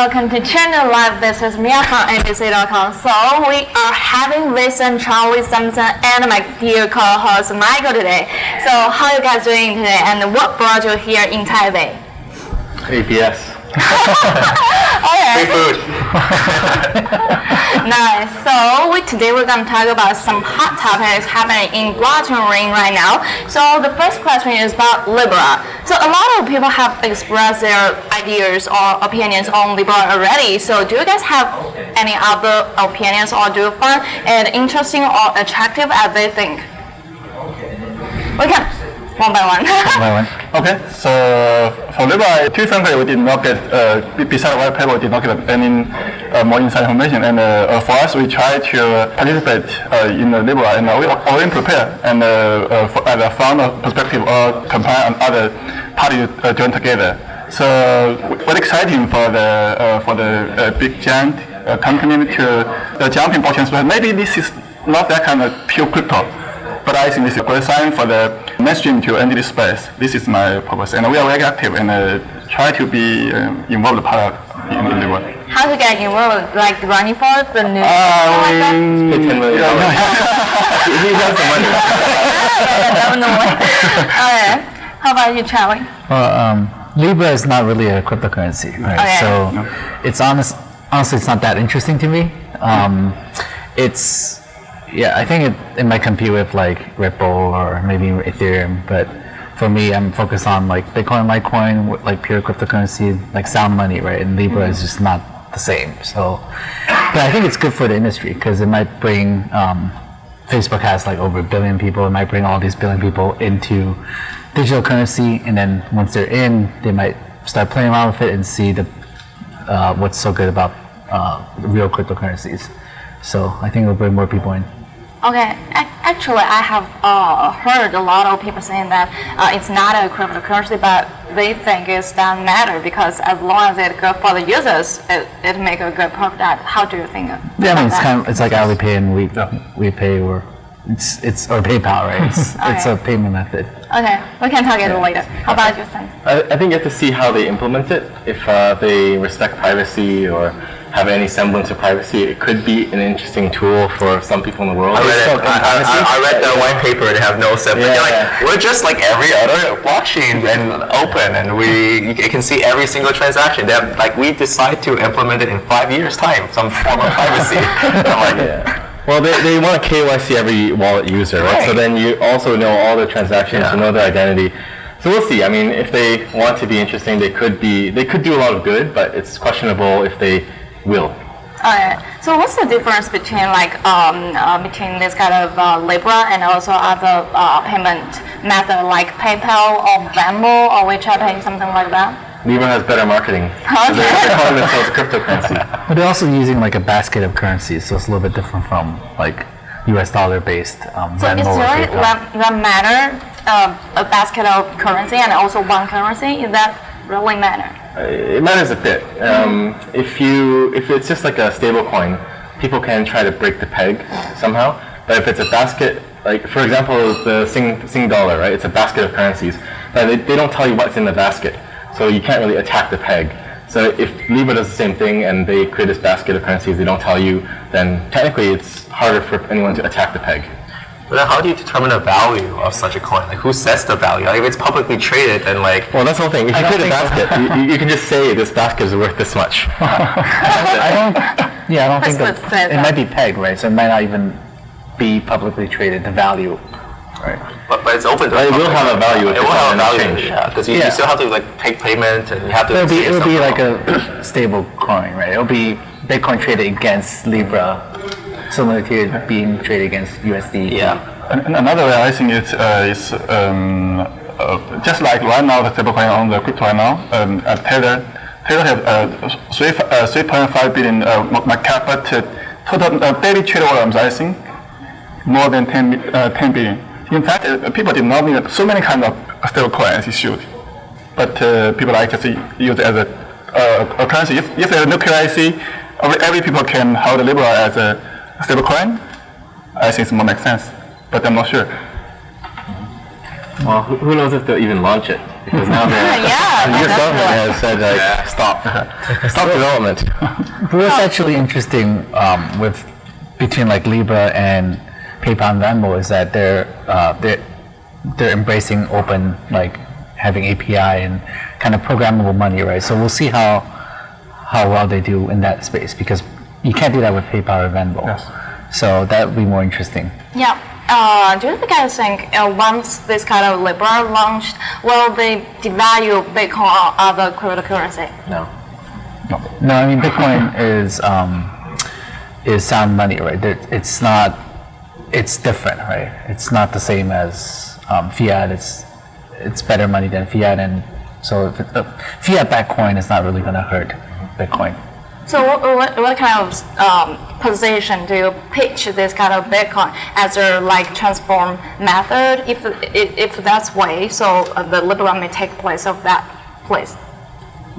welcome to ChainNode Live. This is Mia from ABC.com. So we are having Vincent, Zhou, Samson, and my dear co-host Michael today. So how are you guys doing today, and what brought you here in Taipei? APS. Okay. Free food. Nice. So today we're going to talk about some hot topics happening in Blockstream right now. So the first question is about Libra. So a lot of people have expressed their ideas or opinions on Libra already. So do you guys have any other opinions, or do you find it interesting or attractive as they think? We can one by one. Okay, so for Libra, to be frankly, we did not get, besides white paper, we did not get any more inside information. And for us, we try to participate in the Libra, and we already prepare. And at a founder perspective, or compare and other parties join together. So we're exciting for the big giant company to jump in blockchain space. Maybe this is not that kind of pure crypto, but I think this is a great sign for the mainstream to enter this space. This is my purpose, and we are very active and try to be involved part in the world. How to get involved? Like running for the news? He has the money. Okay. How about you, Charlie? Well, Libra is not really a cryptocurrency, right? Okay. So it's honestly, it's not that interesting to me. I think it might compete with like Ripple or maybe Ethereum, but for me, I'm focused on like Bitcoin, Litecoin, like pure cryptocurrency, like sound money, right? And Libra is just not the same. So, but I think it's good for the industry because it might bring, Facebook has like over 1 billion people. It might bring all these 1 billion people into digital currency, and then once they're in, they might start playing around with it and see what's so good about real cryptocurrencies. So I think it'll bring more people in. Okay, actually, I have heard a lot of people saying that it's not a cryptocurrency, but they think it doesn't matter because as long as it's good for the users, it makes a good product. How do you think? Yeah, I mean, it's like Alipay and we pay, or it's or PayPal, right? It's a payment method. Okay, we can talk it later. How about you, Sam? I think you have to see how they implement it. If they respect privacy or have any semblance of privacy, it could be an interesting tool for some people in the world. I read the white paper. They have no separate. We're just like every other blockchain and open, and you can see every single transaction. They have, like, we decide to implement it in 5 years' time, some form of privacy. Well, they want to KYC every wallet user, right? So then you also know all the transactions, you know their identity. So we'll see. I mean, if they want to be interesting, they could do a lot of good, but it's questionable if they will. So what's the difference between between this kind of Libra and also other payment method like PayPal or Venmo or WeChat Pay, something like that? Libra has better marketing. Okay. So they're calling themselves cryptocurrency. But they're also using like a basket of currencies, so it's a little bit different from like US dollar based Venmo. So is there that matter a basket of currency and also one currency? Is that really matter? It matters a bit. If it's just like a stable coin, people can try to break the peg somehow. But if it's a basket, like for example, the Sing dollar, right? It's a basket of currencies, but they don't tell you what's in the basket, so you can't really attack the peg. So if Libra does the same thing and they create this basket of currencies, they don't tell you, then technically it's harder for anyone to attack the peg. But then how do you determine the value of such a coin? Like, who sets the value? Like, if it's publicly traded, then like... Well, that's the whole thing. If you create a basket, you can just say this basket is worth this much. I don't think that it might be pegged, right? So it might not even be publicly traded, the value, right? But it's open to it will have a value. It will have a value, because you still have to like take payment and you have to... It'll be like a stable coin, right? It'll be Bitcoin traded against Libra, similar to it being traded against USD. And another way I think is just like right now the stablecoin on the crypto right now, at Tether has 3.5 billion market cap, but total daily trade volumes I think more than 10 billion. In fact, people did not need so many kind of stablecoins issued, but people like to use it as a currency. If there's no KYC, every people can hold Libra as a stablecoin. I think it more makes sense, but I'm not sure. Well, who knows if they'll even launch it? because now the Yeah, US government definitely. has said like stop development. But what's actually interesting with between like Libra and PayPal and Venmo is that they're embracing open, like having API and kind of programmable money, right? So we'll see how well they do in that space, because you can't do that with PayPal or Venmo. Yes. So that would be more interesting. Yeah. Do you guys think once this kind of Libra launched, will they devalue Bitcoin or other cryptocurrency? No. No, I mean Bitcoin is sound money, right? It's not. It's different, right? It's not the same as fiat. It's better money than fiat, and so if fiat-backed coin is not really going to hurt Bitcoin. So what kind of position do you pitch this kind of Bitcoin as a like transform method? If that's way, so the Libra may take place of that place.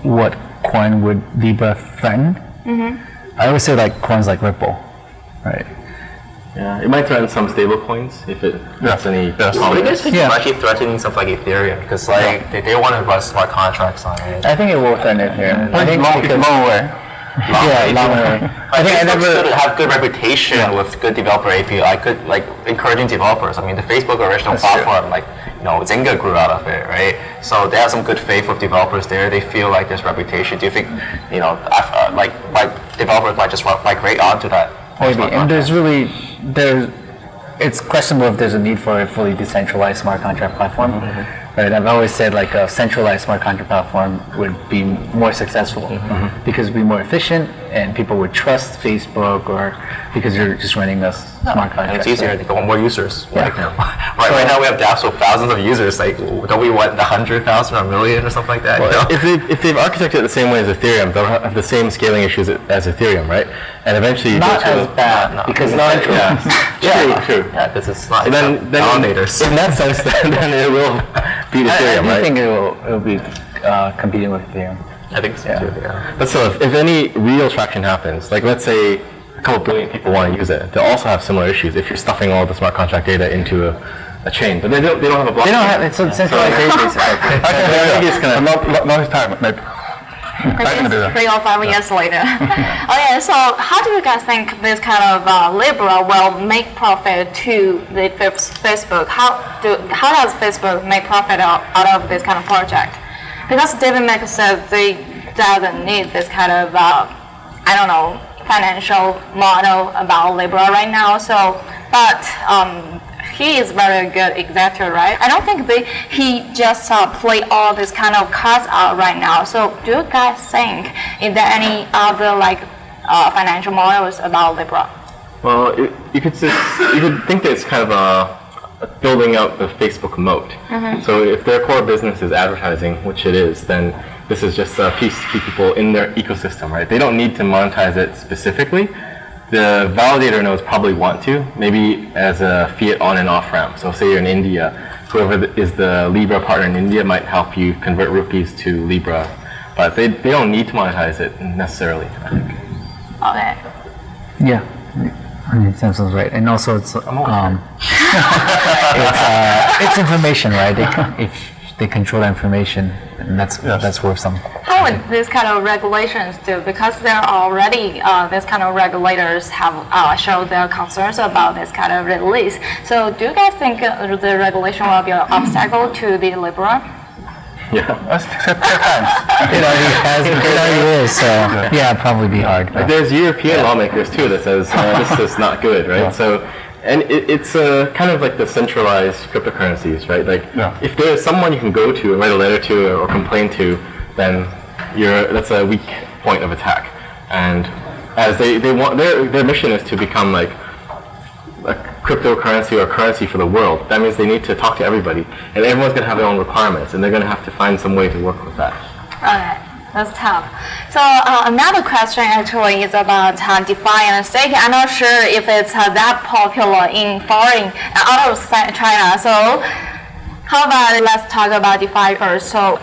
What coin would Libra threaten? I would say like coins like Ripple, right? Yeah, it might threaten some stable coins if it has any. Yes. What do you guys think Yeah. it's actually threatening stuff like Ethereum? Because like they want to run smart contracts on it. I think it will threaten Ethereum. I think It's long way. long way. I think I never. have good reputation with good developer API, good like encouraging developers. I mean, the Facebook original platform, like Zynga grew out of it, right? So they have some good faith with developers there. They feel like there's reputation. Do you think like developers might just migrate onto that? Maybe, and it's questionable if there's a need for a fully decentralized smart contract platform. Right? I've always said like a centralized smart contract platform would be more successful because it'd be more efficient and people would trust Facebook, or because you're just running a smart contract. And it's easier. right? They want more users. Yeah. Like, right now we have dApps with thousands of users. Like, don't we want 100,000 or a million or something like that? Well, if they've architected it the same way as Ethereum, they'll have the same scaling issues as Ethereum, right? And eventually you Not go to as bad because not it's centralized. true. Yeah, because it's not. So then validators. in that sense, then it will beat I Ethereum, do right? think it will be competing with Ethereum. I think so too. Yeah. But so if any real traction happens, like let's say a couple billion people want to use it, they'll also have similar issues if you're stuffing all the smart contract data into a chain. But they don't have a blockchain. They don't have it's a centralized database. I think it's gonna. Not time, maybe. I can do that. 3 or 5 years later. Okay, so how do you guys think this kind of Libra will make profit to the Facebook? How does Facebook make profit out of this kind of project? Because David Mack said they doesn't need this kind of financial model about Libra right now. So, but he is very good executive, right? I don't think he just play all this kind of cards out right now. So, do you guys think is there any other financial models about Libra? Well, you could think that it's kind of building out the Facebook moat. So if their core business is advertising, which it is, then this is just a piece to keep people in their ecosystem, right? They don't need to monetize it specifically. The validator nodes probably want to, maybe as a fiat on and off ramp. So say you're in India, whoever is the Libra partner in India might help you convert rupees to Libra, but they don't need to monetize it necessarily, I think. Okay. Yeah. I mean, Samson's right, and also it's it's information, right? If they control the information, and that's worth some. How would this kind of regulations do? Because there are already this kind of regulators have showed their concerns about this kind of release. So do you guys think the regulation will be an obstacle to the Libra? Yeah. Let's take time. It already is, so yeah, probably be hard. Like there's European lawmakers too that says this is not good, right? Yeah. So, and it's kind of like the centralized cryptocurrencies, right? Like if there's someone you can go to and write a letter to or complain to, then that's a weak point of attack. And as they want their mission is to become like a cryptocurrency or currency for the world. That means they need to talk to everybody, and everyone's going to have their own requirements, and they're going to have to find some way to work with that. Okay, that's tough. So another question actually is about DeFi and staking. I'm not sure if it's that popular in foreign out of China. So how about let's talk about DeFi first. So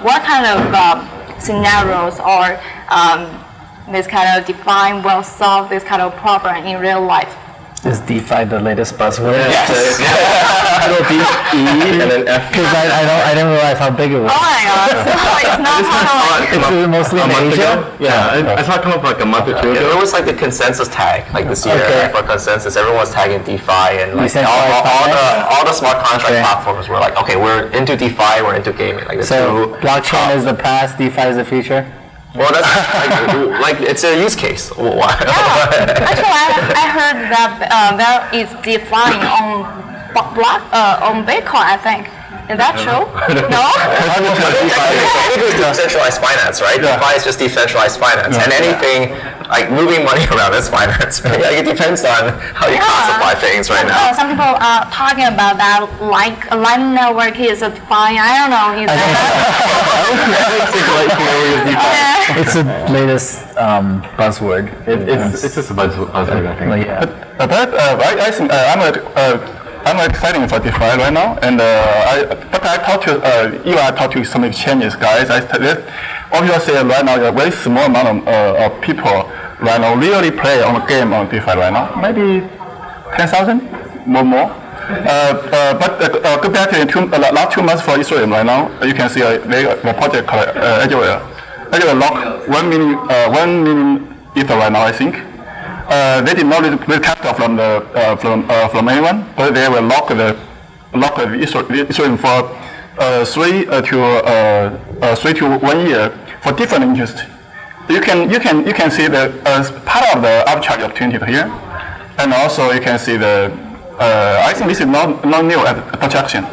what kind of scenarios or this kind of DeFi will solve this kind of problem in real life? Is DeFi the latest buzzword? Yes. Little D, E, and then F. Because I didn't realize how big it was. Oh my god. So it's not kind of like It's mostly in Asia. Yeah, I saw it come up like a month or two It ago. was like the consensus tag, like this year, Okay. right, for consensus, everyone was tagging DeFi, and like Decentralized all the smart contract Okay. platforms were like, okay, we're into DeFi, we're into gaming, like the So two. blockchain is the past, DeFi is the future. Well, that's like it's a use case. Why? yeah. Actually, I heard that there is DeFi on Bitcoin, I think. Is that true? No? Anything is decentralized finance, right? Yeah. DeFi is just decentralized finance, and anything like moving money around is finance. Right? Like it depends on how you classify things right now. Some people are talking about that, like Lightning Network is a DeFi. I don't know. Is that? It's the latest buzzword. It's just a buzzword, I think. Like, yeah. But I think I'm excited for DeFi right now, and I talked to some exchanges guys. Obviously right now a very small amount of people right now really play on the game on DeFi right now. Maybe 10,000 more. But compared to last 2 months for Ethereum right now, you can see the project called Azure lock 1 million Ether right now, I think. They did not raise capital from anyone, but they will lock the Ethereum for 3 to 1 year for different interest. You can see the part of the arbitrage opportunity here, and also you can see the. I think this is not new as a transaction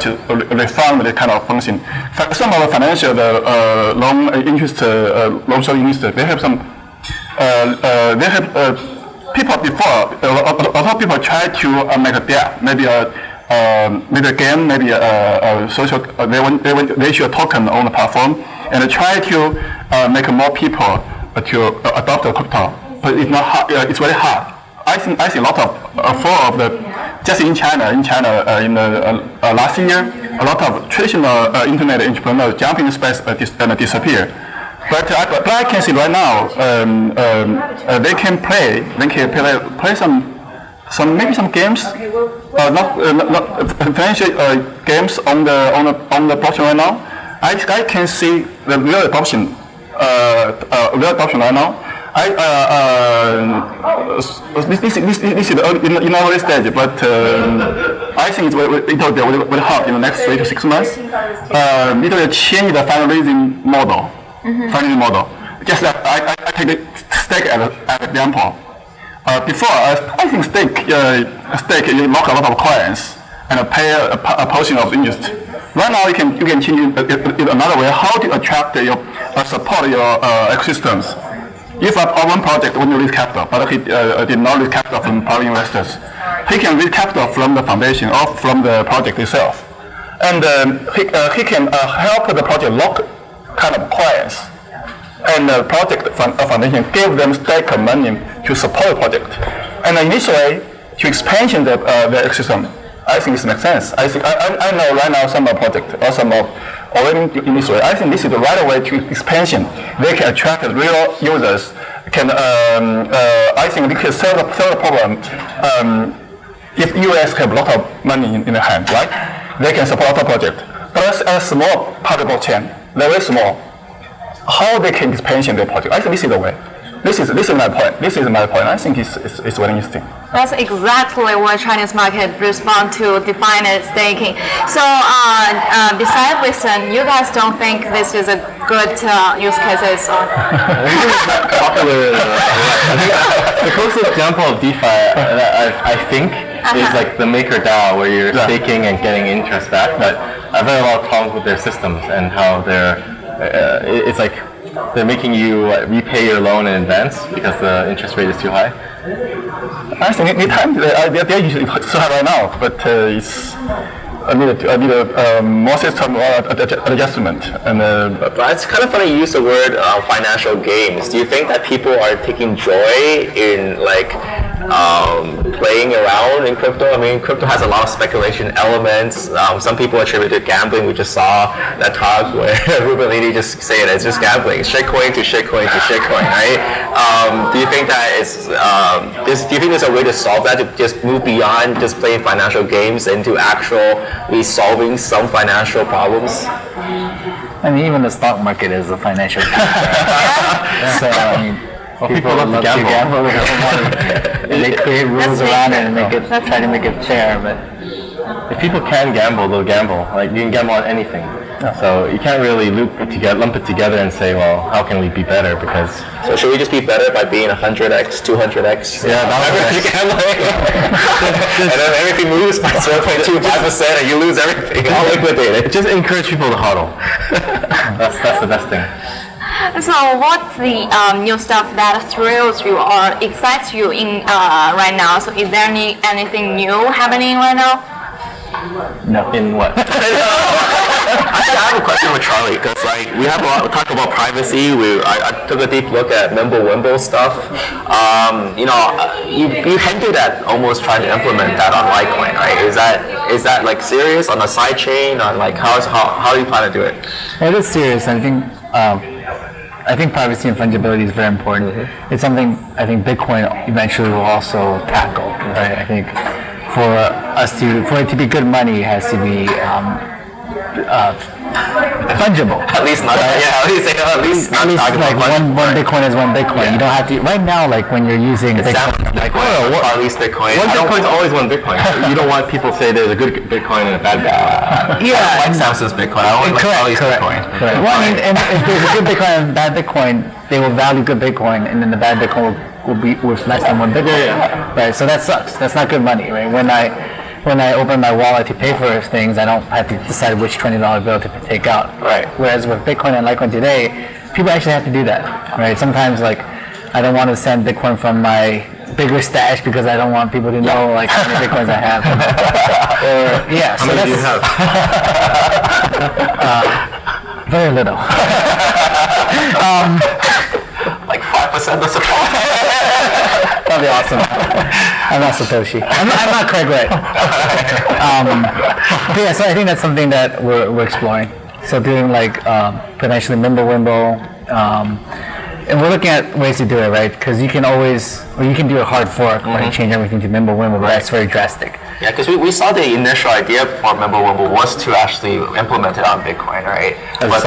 to refund the kind of function. Some of the financial loan interest, loan showing interest, they have some. People before a lot of people try to make a debt, maybe a game, maybe a social. They issue a token on the platform and try to make more people to adopt the crypto, but it's not hard. It's very hard. I think a lot of just in China in last year, a lot of traditional internet entrepreneurs jump in space and disappear. But I can see right now they can play some maybe some games, not financial games on the blockchain right now. I can see the real adoption right now. This is in early stage, but I think it will help in the next 3 to 6 months. It will change the fundraising model. Just like I take the stake as an example. Before, I think stake you lock a lot of coins and pay a portion of interest. Right now, you can change it another way. How to attract support your ecosystems. If one project wants to raise capital, but he did not raise capital from private investors, he can raise capital from the foundation or from the project itself, and he can help the project lock kind of coins, and the project foundation give them stake money to support the project, and initially to expansion the ecosystem. I think this makes sense. I know right now some project or some already in this way. I think this is the right way to expansion. They can attract real users. I think they can solve the problem. If US have a lot of money in their hand, right? They can support a project. But as a small part of the blockchain, very small. How they can expansion their project? I think this is the way. This is my point. I think it's very interesting. That's exactly what Chinese market respond to defined staking. So besides Vincent, you guys don't think this is a good use cases? Popular. The closest example of DeFi I think is like the Maker DAO, where you're staking and getting interest back. But I've had a lot of problems with their systems and how it's like they're making you repay your loan in advance because the interest rate is too high. I think they're usually so high right now, but I need a more system adjustment. And But it's kind of funny you use the word financial games. Do you think that people are taking joy in like playing around in crypto. I mean, crypto has a lot of speculation elements. Some people attribute it to gambling. We just saw that talk where Rubinini just saying it's just gambling. Shitcoin to shitcoin to shitcoin, right? Do you think that do you think there's a way to solve that, to just move beyond just playing financial games into actually solving some financial problems? I mean, even the stock market is a financial game. So, I mean, people love to gamble with their own money. And they create rules around it and try to make it fair. But if people can gamble, they'll gamble. Like, you can gamble on anything. So you can't really lump it together and say, well, how can we be better? Because so should we just be better by being 100x, 200x? Yeah, that would be gambling. And then everything moves by 0.25% and you lose everything. All liquidated. Just encourage people to hodl. That's the best thing. So what's the new stuff that thrills you or excites you in right now? So is there anything new happening right now? no. In what? I have a question with Charlie, because like we talk about privacy. I took a deep look at Mimblewimble stuff. You hinted at almost trying to implement that on Litecoin, right? Is that like serious on a side chain? On like how do you plan to do it? It is serious. I think privacy and fungibility is very important. Mm-hmm. It's something I think Bitcoin eventually will also tackle. Right? I think for it to be good money, it has to be fungible. At least not. Right? Yeah. At least like one Bitcoin is one Bitcoin. Yeah. You don't have to. Right now, like when you're using Bitcoin, at least Bitcoin. One Bitcoin is always one Bitcoin. You don't want people to say there's a good Bitcoin and a bad Bitcoin. Yeah. I don't like Samson's Bitcoin. I only like Charlie's Bitcoin. Correct. Well, I mean, and if there's a good Bitcoin and a bad Bitcoin, they will value good Bitcoin, and then the bad Bitcoin will be worth less than one Bitcoin. Yeah. Right. So that sucks. That's not good money, right? When I open my wallet to pay for things, I don't have to decide which $20 bill to take out. Right. Whereas with Bitcoin and Litecoin today, people actually have to do that. Right. Sometimes like I don't want to send Bitcoin from my bigger stash because I don't want people to know like how many Bitcoins I have. Or yeah. How many do you have? Very little. Like 5% of supply. That'd be awesome. I'm not Satoshi. I'm not Craig Wright. Yeah, so I think that's something that we're exploring. So doing like potentially Mimblewimble, and we're looking at ways to do it, right? Because you can do a hard fork, right? Change everything to Mimblewimble, but that's very drastic. Yeah, because we saw the initial idea for Mimblewimble was to actually implement it on Bitcoin, right? As a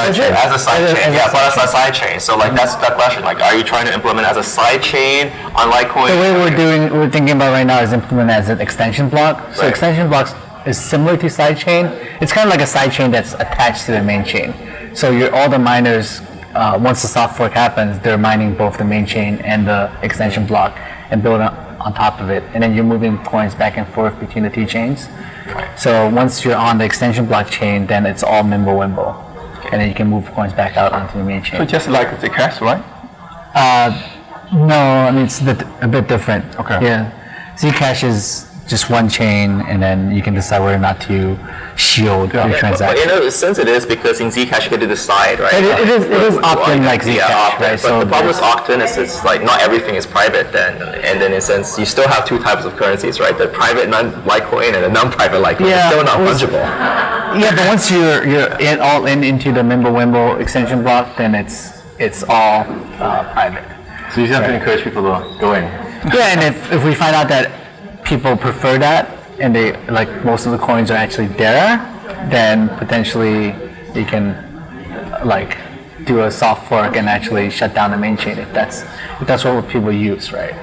side chain. So like that's that question. Like, are you trying to implement as a side chain on Litecoin? The way we're thinking about right now is implement as an extension block. So extension blocks is similar to sidechain. It's kind of like a sidechain that's attached to the main chain. So all the miners, once the soft fork happens, they're mining both the main chain and the extension block and building on top of it. And then you're moving coins back and forth between the two chains. So once you're on the extension block chain, then it's all Mimblewimble. And then you can move coins back out onto the main chain. So just like Zcash, right? No, I mean, it's a bit different. Okay. Yeah. Zcash is just one chain, and then you can decide whether or not to shield your transaction. But in a sense it is, because in Zcash you can decide, right? It is opt-in like Zcash, right? But the problem with opt-in is it's like not everything is private then, and then in a sense you still have two types of currencies, right? The private Litecoin and the non-private Litecoin. It's still not fungible. Yeah, but once you're all into the Mimblewimble extension block, then it's all private. So you just have to encourage people to go in. Yeah, and if we find out that people prefer that, and they like most of the coins are actually there, then potentially you can like do a soft fork and actually shut down the main chain if that's what people use, right?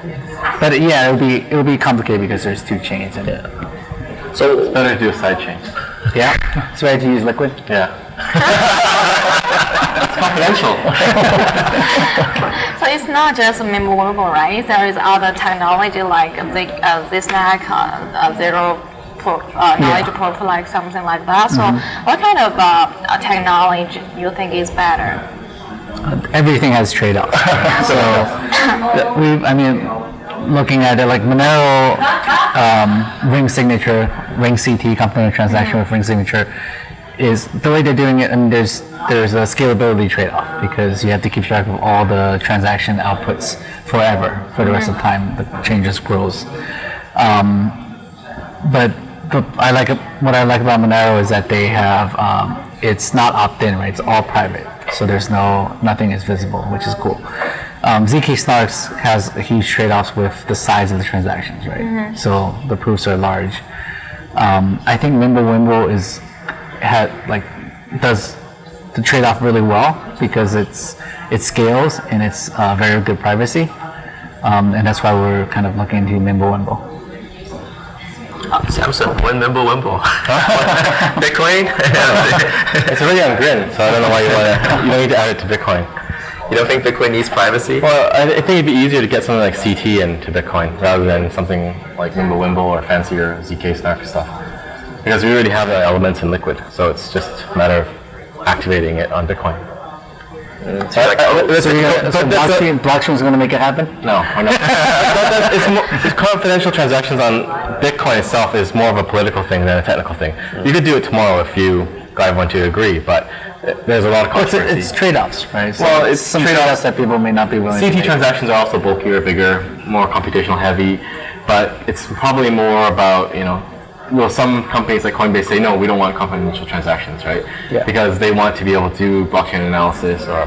But yeah, it will be complicated because there's two chains in it. So it's better to do a side chain. Yeah, it's better to use Liquid. Yeah. It's confidential. So it's not just Mimblewimble, right? There is other technology like Zsnack, knowledge proof, like something like that. So what kind of technology you think is better? Everything has trade-offs. So looking at it like Monero, ring signature, ring CT, complementary transaction with ring signature, is the way they're doing it. I mean, there's there's a scalability trade-off because you have to keep track of all the transaction outputs forever for the rest of the time. The chain just grows. But what I like about Monero is that they have it's not opt-in, right? It's all private, so there's nothing is visible, which is cool. ZK Snarks has a huge trade-offs with the size of the transactions, right? So the proofs are large. I think Mimblewimble does the trade-off really well because it scales and it's very good privacy, and that's why we're kind of looking into Mimblewimble. Samson, when Mimblewimble? Bitcoin? It's already on Grin, so I don't know why you don't need to add it to Bitcoin. You don't think Bitcoin needs privacy? Well, I think it'd be easier to get something like CT into Bitcoin rather than something like Mimblewimble or fancier ZK Snark stuff. Because we already have the elements in Liquid, so it's just a matter of activating it on Bitcoin. So Blockstream is going to make it happen? No, we're not. It's confidential transactions on Bitcoin itself is more of a political thing than a technical thing. You could do it tomorrow if you got everyone to agree, but there's a lot of controversy. It's trade-offs, right? So well, it's some trade-offs that people may not be willing to CT make. transactions are also bulkier, bigger, more computational heavy, but it's probably more about, some companies like Coinbase say, no, we don't want confidential transactions, right? Yeah. Because they want to be able to do blockchain analysis or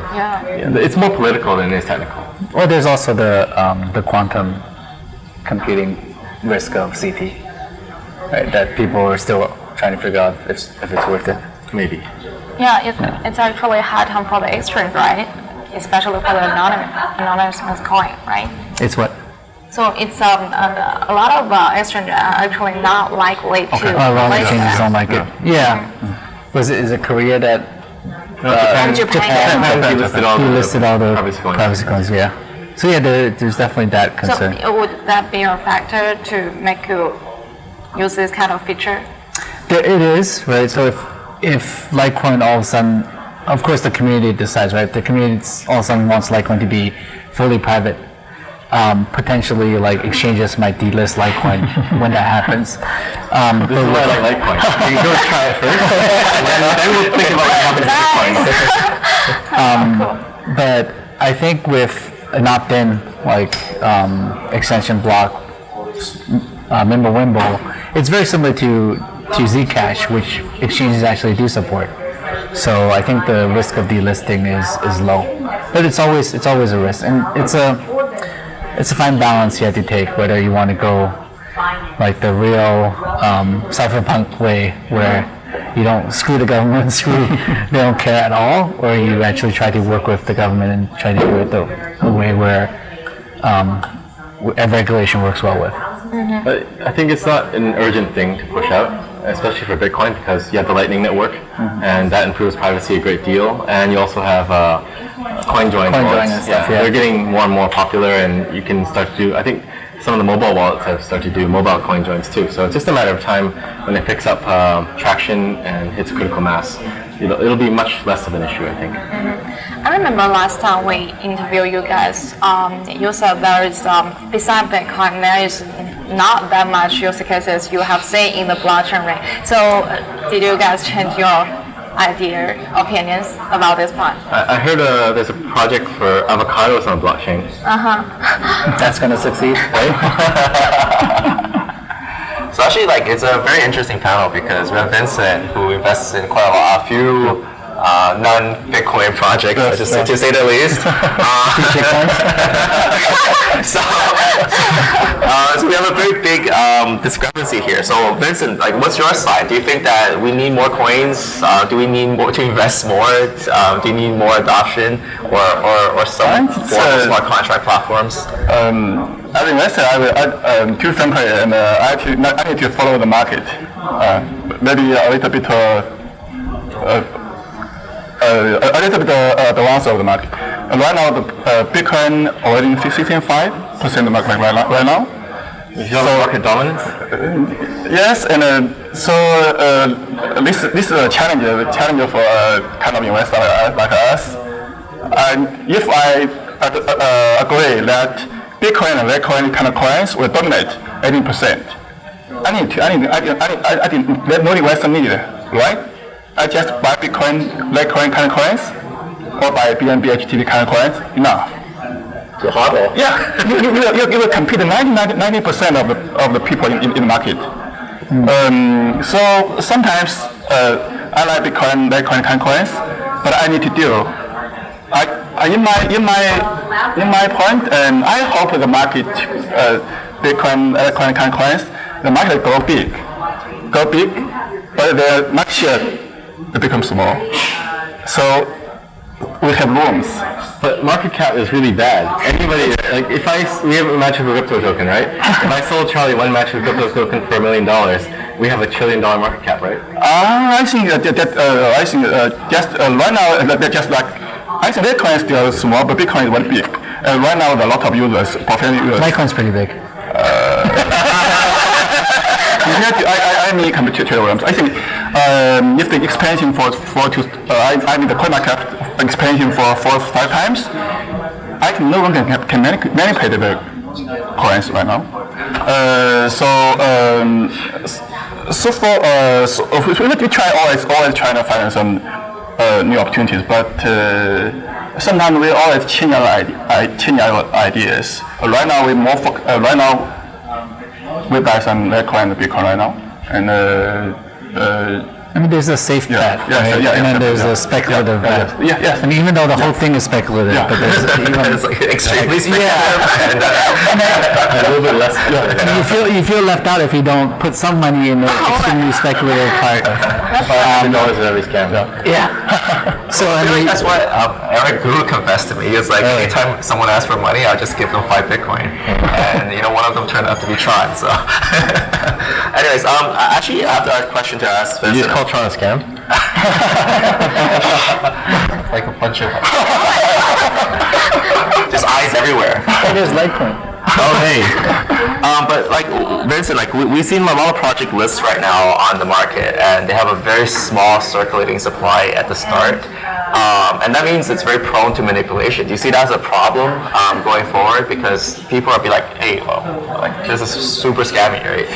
it's more political than it is technical. Or there's also the quantum computing risk of CT, right? That people are still trying to figure out if it's worth it. Maybe. Yeah, it's actually a hard time for the exchange, right? Especially for the anonymous coin, right? It's what? So it's a lot of exchanges are actually not likely to. A lot of like exchanges that. don't like it. Yeah. Is it Korea that Japan. Delisted all the privacy coins? Yeah. So yeah, there's definitely that concern. So would that be a factor to make you use this kind of feature? It is, right? So if Litecoin all of a sudden, of course the community decides, right? The community all of a sudden wants Litecoin to be fully private. Potentially, like exchanges might delist Litecoin when that happens. This is why I like Litecoin. You go try it first, and then we'll think about what happens to Bitcoin. But I think with an opt-in like extension block, Mimblewimble, it's very similar to Zcash, which exchanges actually do support. So I think the risk of delisting is low, but it's always a risk, and it's a fine balance you have to take, whether you want to go like the real cypherpunk way where you don't screw the government, they don't care at all, or you actually try to work with the government and try to do it the way where regulation works well with. But I think it's not an urgent thing to push out, especially for Bitcoin, because you have the Lightning Network, and that improves privacy a great deal, and you also have CoinJoin wallets. And stuff, They're getting more and more popular, and you can start to do, I think some of the mobile wallets have started to do mobile coin joins too. So it's just a matter of time when it picks up traction and hits critical mass. It'll be much less of an issue, I think. I remember last time we interviewed you guys, you said there is, besides Bitcoin, there is not that much use cases you have seen in the blockchain ring. So did you guys change your opinions about this part? I heard there's a project for avocados on blockchain. That's going to succeed, right? So actually, it's a very interesting panel because we have Vincent, who invests in quite a few non-Bitcoin projects, to say the least. So we have a very big discrepancy here. So Vincent, what's your side? Do you think that we need more coins? Do we need more to invest more? Do you need more adoption or some form of smart contract platforms? As an investor, too frankly, and I need to follow the market. Maybe a little bit the ones of the market. Right now, the Bitcoin already 16.5% of the market right now. You have market dominance? Yes, and this is a challenge for a kind of investor like us. And if I agree that Bitcoin and Litecoin kind of coins will dominate 18%, I think no investor needed, right? I just buy Bitcoin, Litecoin kind of coins, or buy BNB, HTV kind of coins. No. It's horrible. Yeah, you will compete 90% of the people in the market. So sometimes I like Bitcoin, Litecoin kind of coins, but I need to do. In my point, and I hope the market, Bitcoin, Litecoin kind of coins, the market go big, but the market share becomes small. So we have rooms. But market cap is really bad. Anybody, like we have a match of a crypto token, right? If I sold Charlie one match of a crypto token for $1 million, we have $1 trillion market cap, right? I think just right now, just like, I think Bitcoin is still small, but Bitcoin is very big. And right now, there are a lot of users, professional users. Litecoin's pretty big. I mean, computer rooms. I think if the expansion the coin market expansion for 4 or 5 times, I can no longer can manipulate the coins right now. We try always trying to find some new opportunities, but sometimes we always change our ideas. Right now we more we buy some Litecoin and Bitcoin right now, and I mean, there's a safe bet, right? And then there's a speculative bet. Yes. I mean, even though the whole thing is speculative, but there's even It's like extremely speculative. A little bit less. you feel left out if you don't put some money in the extremely speculative part. $500 in every scam. Yeah. So I mean, That's what Eric Gu confessed to me. He was like, anytime someone asks for money, I'll just give them 5 Bitcoin. And one of them turned out to be Tron. So, anyways, actually, I have a question to ask Vincent. You just call Tron a scam? Like a bunch of just eyes everywhere. it is Litecoin. Oh, hey. But like Vincent, like we've seen a lot of project lists right now on the market, and they have a very small circulating supply at the start, and that means it's very prone to manipulation. Do you see that as a problem going forward? Because people will be like, hey, well, like this is super scammy, right?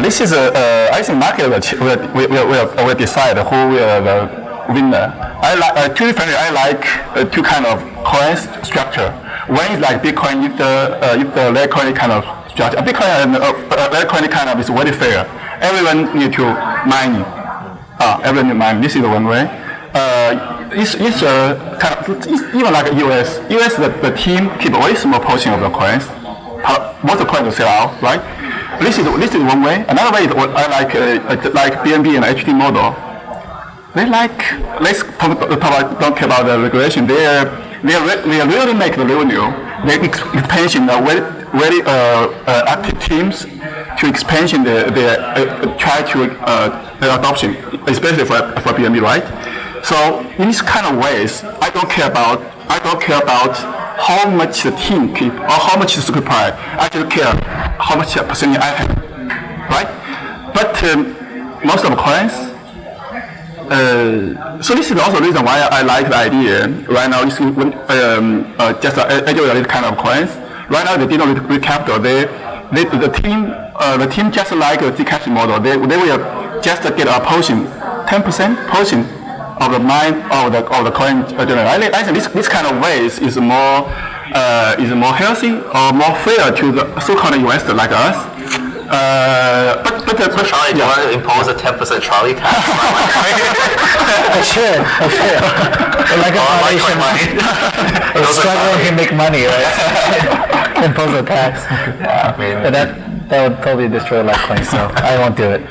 This is I think market will decide who will the winner. I like to be frank, I like 2 kind of coins structure. One is like Bitcoin, if the Litecoin kind of structure. Bitcoin and Litecoin kind of is very fair. Everyone need to mine. Everyone need mine. This is one way. It's kind of even like US. US the team keep a very small portion of the coins. Most of the coins will sell out, right? This is one way. Another way is what I like BNB and HT model. They let's don't care about the regulation. They really make the revenue. They expansion very active teams to expansion try to the adoption, especially for BNB, right? So in these kind of ways, I don't care about how much the team keep or how much the supply. I just care how much percentage I have, right? But most of the coins. So this is also the reason why I like the idea. Right now, it's just a kind of coins. Right now, they did not recapital. The team just like the Zcash model. They will just get a portion, 10% portion of the mine of the coin. I think this kind of ways is more healthy or more fair to the so-called investor like us. But Charlie, do you want to impose a 10% Charlie tax? I should. Like a foundation, it's struggling to make money, right? Impose a tax. Yeah, I mean, but that would probably destroy Litecoin, so I won't do it.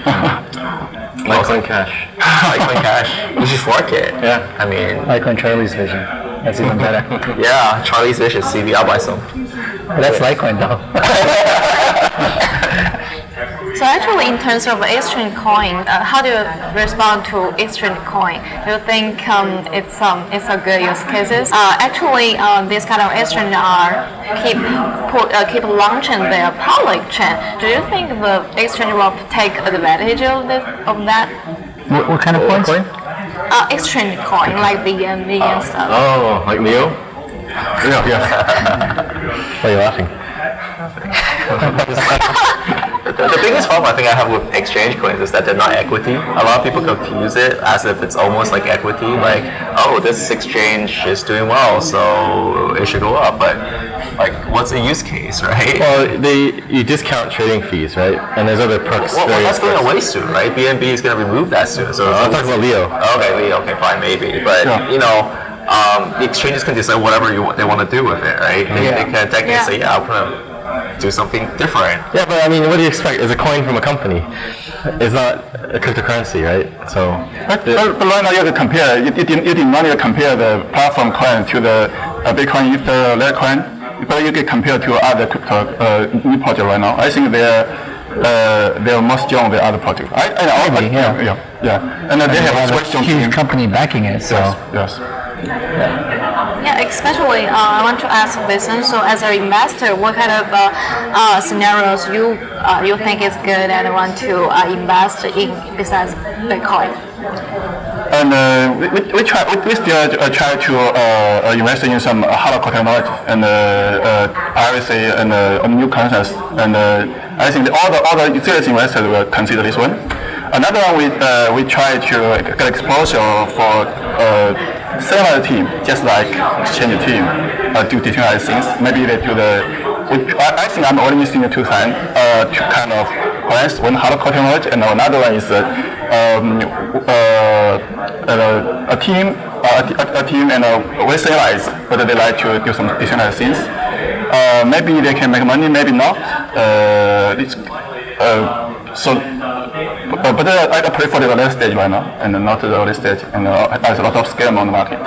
Litecoin Cash. Litecoin Cash. You should fork it. Yeah. I mean, Litecoin Charlie's vision. That's even better. Yeah, Charlie's vision. CV, I'll buy some. But that's Litecoin though. So actually, in terms of exchange coin, how do you respond to exchange coin? Do you think it's a good use cases? Actually, this kind of exchange keep launching their public chain. Do you think the exchange will take advantage of that? What kind of coins? Exchange coin, like BNB and stuff. Oh, like Neo? Yeah. Why are you laughing? The biggest problem I think I have with exchange coins is that they're not equity. A lot of people confuse it as if it's almost like equity, like, oh, this exchange is doing well, so it should go up. But like, what's the use case, right? Well, you discount trading fees, right? And there's other perks. Well, that's going away soon, right? BNB is going to remove that soon. So I'll talk about Leo. Okay, Leo. Okay, fine, maybe. But you know, the exchanges can decide whatever they want to do with it, right? They can technically say, yeah, I'm going to do something different. Yeah, but I mean, what do you expect? It's a coin from a company. It's not a cryptocurrency, right? So. But right now you have to compare. You didn't want to compare the platform coin to the Bitcoin, Ether, Litecoin. But you can compare to other crypto new project right now. I think they're more strong than other projects. Maybe, yeah. And they have a strong huge team. company backing it. So. Yes. Yeah, especially I want to ask Vincent. So, as an investor, what kind of scenarios you think is good and want to invest in besides Bitcoin? And we still try to invest in some hardcore technology and privacy and new concepts. And I think all the serious investors will consider this one. Another one we try to get exposure for similar team, just like exchange team, do decentralized things. Maybe they do I think I'm only missing two kind of plans. One hardcore technology, and another one is a team and we centralized, but they like to do some decentralized things. Maybe they can make money, maybe not. But I prefer the late stage right now, and not the early stage, and there's a lot of scam on the market.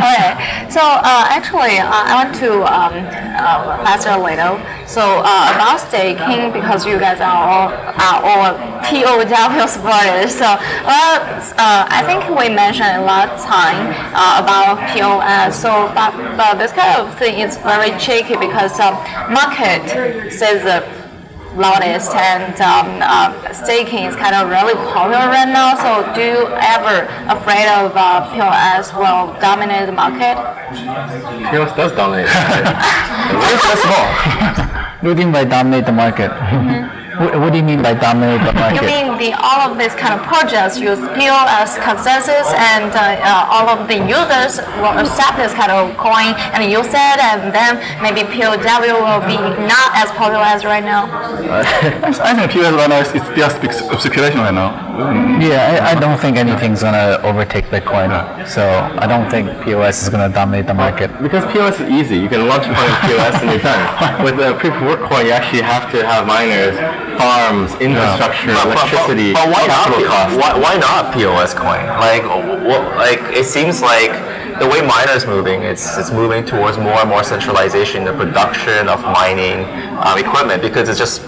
Okay, so actually, I want to ask you a little. So about staking, because you guys are all POW supporters. So I think we mentioned a lot of time about POS. So but this kind of thing is very tricky because market says loudest, and staking is kind of really popular right now. So do you ever afraid of POS will dominate the market? POS does dominate the market. It's very small. What do you mean by dominate the market? What do you mean by dominate the market? You mean all of these kind of projects use POS consensus, and all of the users will accept this kind of coin and use it, and then maybe POW will be not as popular as right now? I think POS right now is still speculation right now. Yeah, I don't think anything's gonna overtake Bitcoin. So I don't think POS is gonna dominate the market. Because POS is easy. You can launch a coin with POS and you're done. With a proof of work coin, you actually have to have miners, farms, infrastructure, electricity, but why capital costs. Why not POS coin? Like it seems like the way miners moving, it's moving towards more and more centralization in the production of mining equipment, because it's just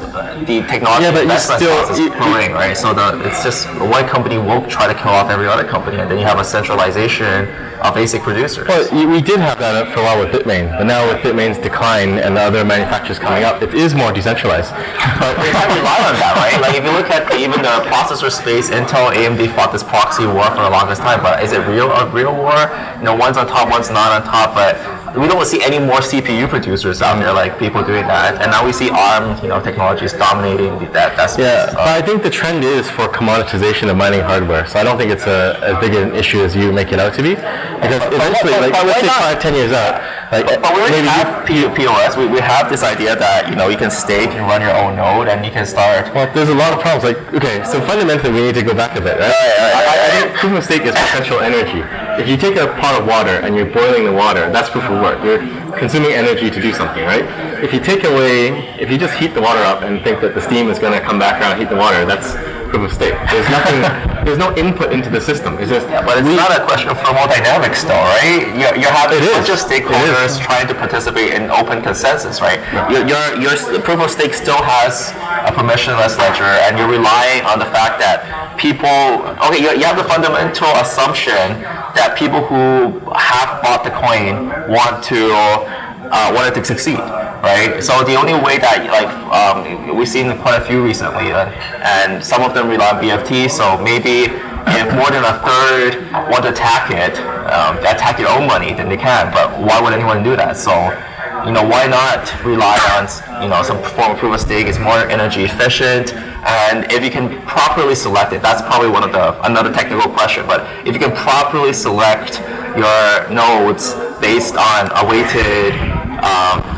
the technology investment cost is growing, right? So it's just one company will try to kill off every other company, and then you have a centralization of basic producers. Well, we did have that for a while with Bitmain, but now with Bitmain's decline and the other manufacturers coming up, it is more decentralized. But we can't rely on that, right? Like if you look at even the processor space, Intel, AMD fought this proxy war for the longest time, but is it a real war? You know, one's on top, one's not on top, but we don't see any more CPU producers out there, like people doing that. And now we see ARM, technologies dominating that space. Yeah, but I think the trend is for commoditization of mining hardware. So I don't think it's as big an issue as you make it out to be. Because eventually, let's say 5-10 years out, but we already have POS. We have this idea that you can stake and run your own node, and you can start. Well, there's a lot of problems. Like, okay, so fundamentally we need to go back a bit, right? I think proof of stake is potential energy. If you take a pot of water and you're boiling the water, that's proof of work. You're consuming energy to do something, right? If you just heat the water up and think that the steam is going to come back around and heat the water, that's proof of stake. There's no input into the system. It's just, but it's not a question of thermodynamics though, right? You're having a bunch of stakeholders trying to participate in open consensus, right? Your proof of stake still has a permissionless ledger, and you're relying on the fact that you have the fundamental assumption that people who have bought the coin want it to succeed, right? So the only way that we've seen quite a few recently, and some of them rely on BFT. So maybe if more than a third want to attack your own money, then they can. But why would anyone do that? So why not rely on some form of proof of stake? It's more energy efficient, and if you can properly select it, that's probably another technical question. But if you can properly select your nodes based on a weighted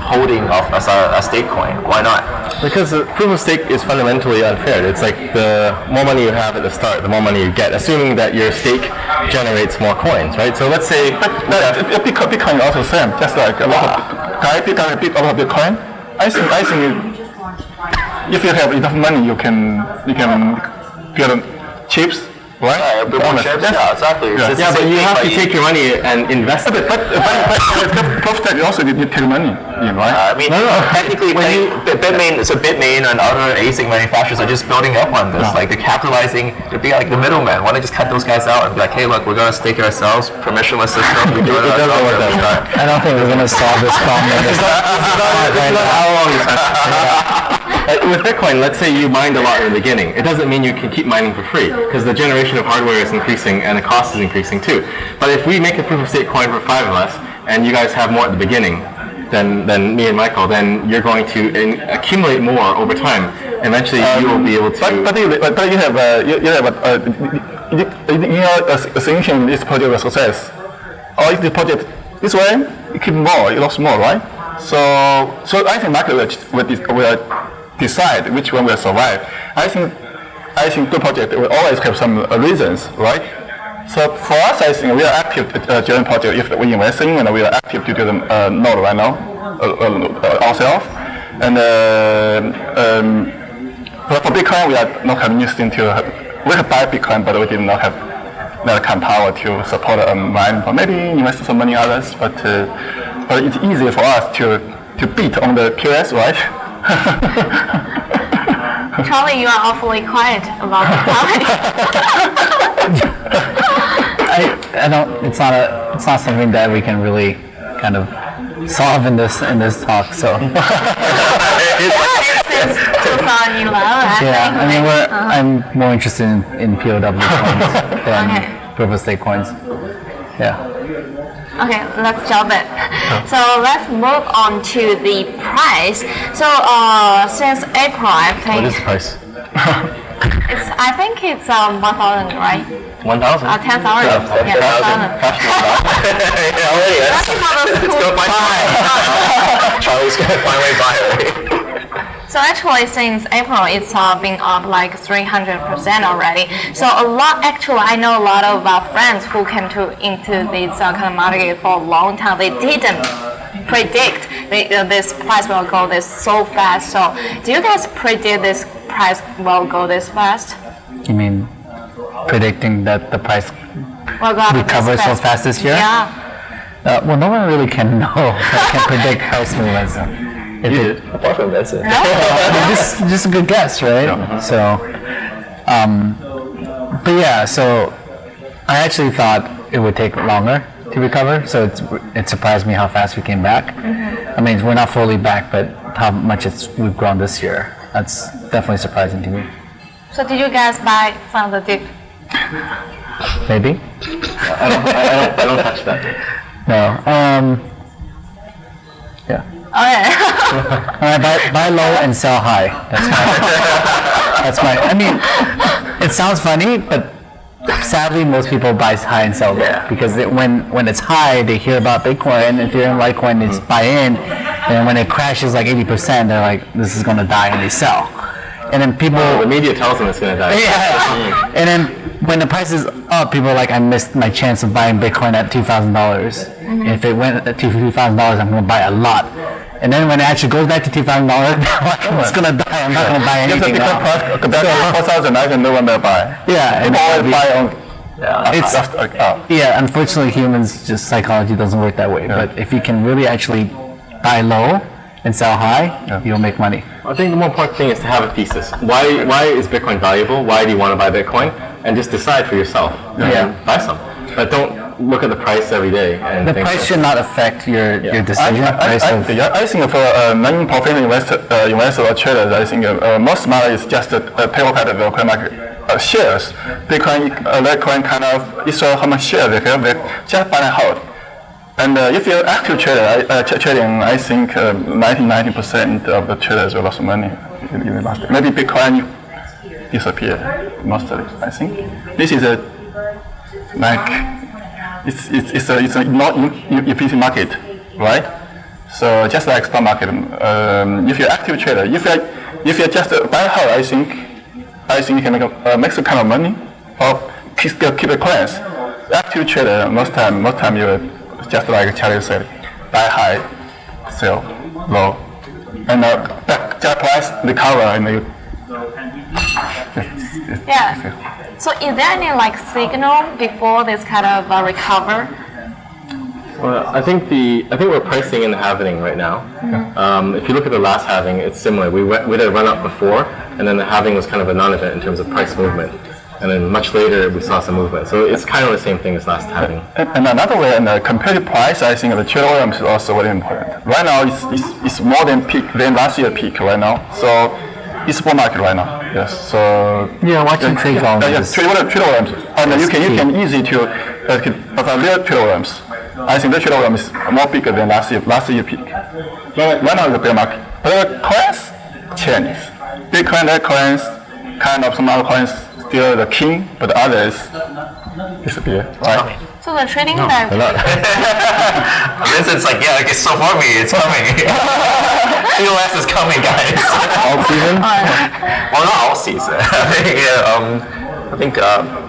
holding of a stake coin, why not? Because proof of stake is fundamentally unfair. It's like the more money you have at the start, the more money you get, assuming that your stake generates more coins, right? So let's say Bitcoin also same. Just like a lot of guy pick up a lot of Bitcoin. I think if you have enough money, you can get chips. Right? Yeah, yeah, exactly. Yeah, but you have to take your money and invest it. But proof of stake also need to take money, right? Technically, Bitmain and other ASIC manufacturers are just building up on this. Like they're capitalizing, they're being like the middleman. Why don't you just cut those guys out and be like, hey, look, we're gonna stake it ourselves, permissionless system. We do it ourselves. I don't think we're gonna solve this problem. How long is that? With Bitcoin, let's say you mined a lot in the beginning. It doesn't mean you can keep mining for free, because the generation of hardware is increasing and the cost is increasing too. But if we make a proof of stake coin for 5 of us, and you guys have more at the beginning than me and Michael, then you're going to accumulate more over time. Eventually, you will be able to. But you have a solution is project a success, or if the project this way, you keep more, you lost more, right? So I think market will decide which one will survive. I think good project will always have some reasons, right? So for us, I think we are active during project. If we invest in, and we are active to do the node right now ourselves. And for Bitcoin, we are not having anything we have buy Bitcoin, but we did not have that kind of power to support mine. But maybe invest some money in others. But it's easy for us to beat on the POS, right? Charlie, you are awfully quiet about the topic. I don't. It's not something that we can really kind of solve in this talk. So. Since 2011, I mean, I'm more interested in POW coins than proof of stake coins. Yeah. Okay, let's jump it. So let's move on to the price. So since April, I think. What is the price? I think it's 1,000, right? 1,000? 10,000. Yeah, 10,000. Let's go find Charlie's gonna finally buy it. So actually, since April, it's been up like 300% already. So I know a lot of friends who came into this kind of market for a long time. They didn't predict this price will go this so fast. So do you guys predict this price will go this fast? You mean predicting that the price will go recovers so fast this year? Yeah. Well, no one really can know. Can predict price movements. Apart from Vincent. Just a good guess, right? Yeah. So, but yeah, so I actually thought it would take longer to recover. So it surprised me how fast we came back. I mean, we're not fully back, but how much we've grown this year. That's definitely surprising to me. So did you guys buy some of the dip? Maybe. I don't touch that. No. Yeah. Okay. Buy low and sell high. That's my. I mean, it sounds funny, but sadly, most people buy high and sell low because when it's high, they hear about Bitcoin, Ethereum, Litecoin, it's buy in, and when it crashes like 80%, they're like, this is gonna die, and they sell. And then people. The media tells them it's gonna die. Yeah. And then when the price is up, people are like, I missed my chance of buying Bitcoin at $2,000. If it went to $2,000, I'm gonna buy a lot. And then when it actually goes back to $2,000, it's gonna die. I'm not gonna buy anything now. If the 4,000, I can no one will buy. Yeah, and All buy on. yeah. Unfortunately, humans just psychology doesn't work that way. But if you can really actually buy low and sell high, you'll make money. I think the more important thing is to have a thesis. Why is Bitcoin valuable? Why do you want to buy Bitcoin? And just decide for yourself. And buy some. But don't look at the price every day. And the price should not affect your decision. I think for non-professional investor or traders, I think most smart is just pay off at the Bitcoin market shares. Bitcoin kind of, it's how much shares they have, they just buy and hold. And if you're active trader, trading, I think 90% of the traders will lose money in the last. Maybe Bitcoin disappear mostly. I think this is a it's a not efficient market, right? So just like stock market, if you're active trader, if you just buy and hold, I think you can make some kind of money or keep the clients. Active trader, most time you just like Charlie said, buy high, sell low, and that price recover and you. Yeah. So is there any like signal before this kind of recover? Well, I think we're pricing in the halving right now. Mm-hmm. If you look at the last halving, it's similar. We did a run up before, and then the halving was kind of a non-event in terms of price movement. And then much later, we saw some movement. So it's kind of the same thing as last halving. And another way, and comparative price, I think the trader volume is also very important. Right now, it's more than last year peak right now. So it's bull market right now. Yes. So watching trade volumes. Trader volumes, and you can easy to real trader volumes. I think the trader volume is more bigger than last year peak. Right now it's a bear market. But the coins changes. Bitcoin, Litecoin, kind of some other coins still the king, but others disappear. Right. So the trading that Vincent's like, yeah, it's so for me, it's coming. POS is coming, guys. All season? Well, not all season. I think I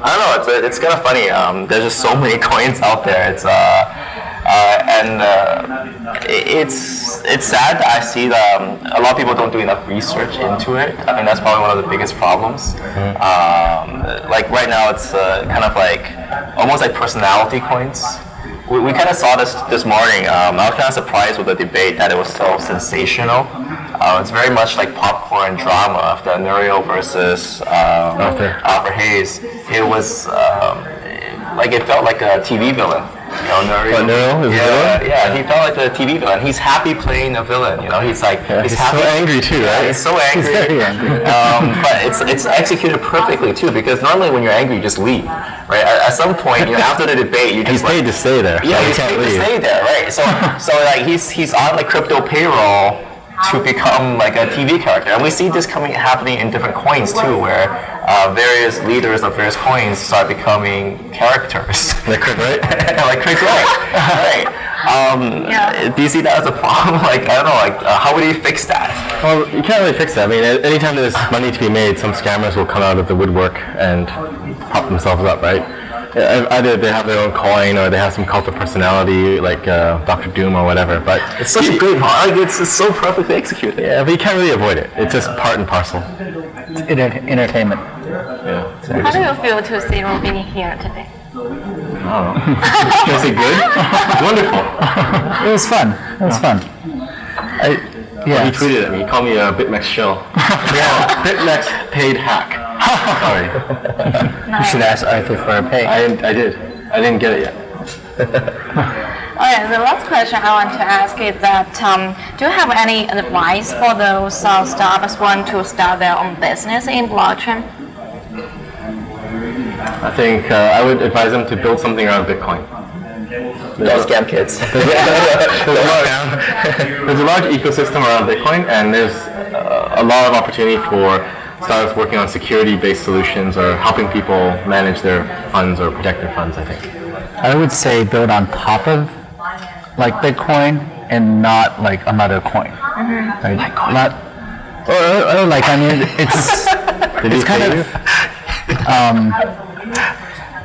don't know. It's kind of funny. There's just so many coins out there. It's sad that I see that a lot of people don't do enough research into it. I think that's probably one of the biggest problems. Like right now, it's kind of like almost like personality coins. We kind of saw this morning. I was kind of surprised with the debate that it was so sensational. It's very much like popcorn drama of the Nuriel versus Arthur Hayes. It was like it felt like a TV villain. You know, Nuriel is a villain? Yeah, he felt like a TV villain. He's happy playing a villain. You know, he's like he's happy. So angry too, right? Yeah, he's so angry. He's very angry. But it's executed perfectly too, because normally when you're angry, you just leave, right? At some point, after the debate, you just He's paid to stay there. yeah, so he's paid to stay there, right? So like he's on like crypto payroll to become like a TV character, and we see this happening in different coins too, where various leaders of various coins start becoming characters. Like Craig, right? Like Craig, right? Do you see that as a problem? Like I don't know, like how would you fix that? Well, you can't really fix that. I mean, anytime there's money to be made, some scammers will come out of the woodwork and pop themselves up, right? Either they have their own coin or they have some cult of personality like Dr. Doom or whatever. But It's such a great model. It's so perfectly executed. yeah, but you can't really avoid it. It's just part and parcel. Entertainment. Yeah. how do you feel to see Ruby here today? Is it good? Wonderful. It was fun. He tweeted at me. He called me a BitMEX shill. Yeah, BitMEX paid hack. Sorry. You should ask Arthur for a pay. I did. I didn't get it yet. Okay, the last question I want to ask is that do you have any advice for those startups who want to start their own business in blockchain? I think I would advise them to build something around Bitcoin. Don't scam kids. There's a large ecosystem around Bitcoin, and there's a lot of opportunity for startups working on security-based solutions or helping people manage their funds or protect their funds, I think. I would say build on top of like Bitcoin and not like another coin. Right? Not or like I mean it's kind of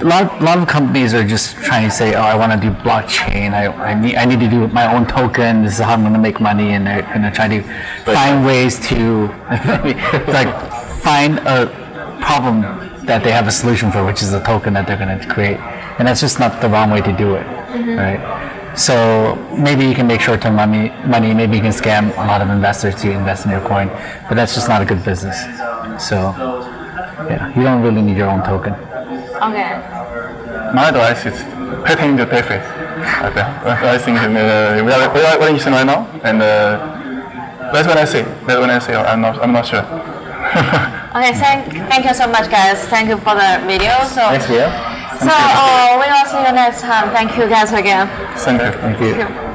a lot of companies are just trying to say, oh, I want to do blockchain. I need to do my own token. This is how I'm going to make money, and they're going to try to find ways to like find a problem that they have a solution for, which is a token that they're going to create, and that's just not the wrong way to do it, right? So maybe you can make short-term money. Maybe you can scam a lot of investors to invest in your coin, but that's just not a good business. So yeah, you don't really need your own token. Okay. My advice is pay into Defi. I think we are using right now, and that's what I say. I'm not sure. Okay, thank you so much, guys. Thank you for the video. So Thanks, Mia. So we will see you next time. Thank you guys again. Thank you. Thank you. Thank you.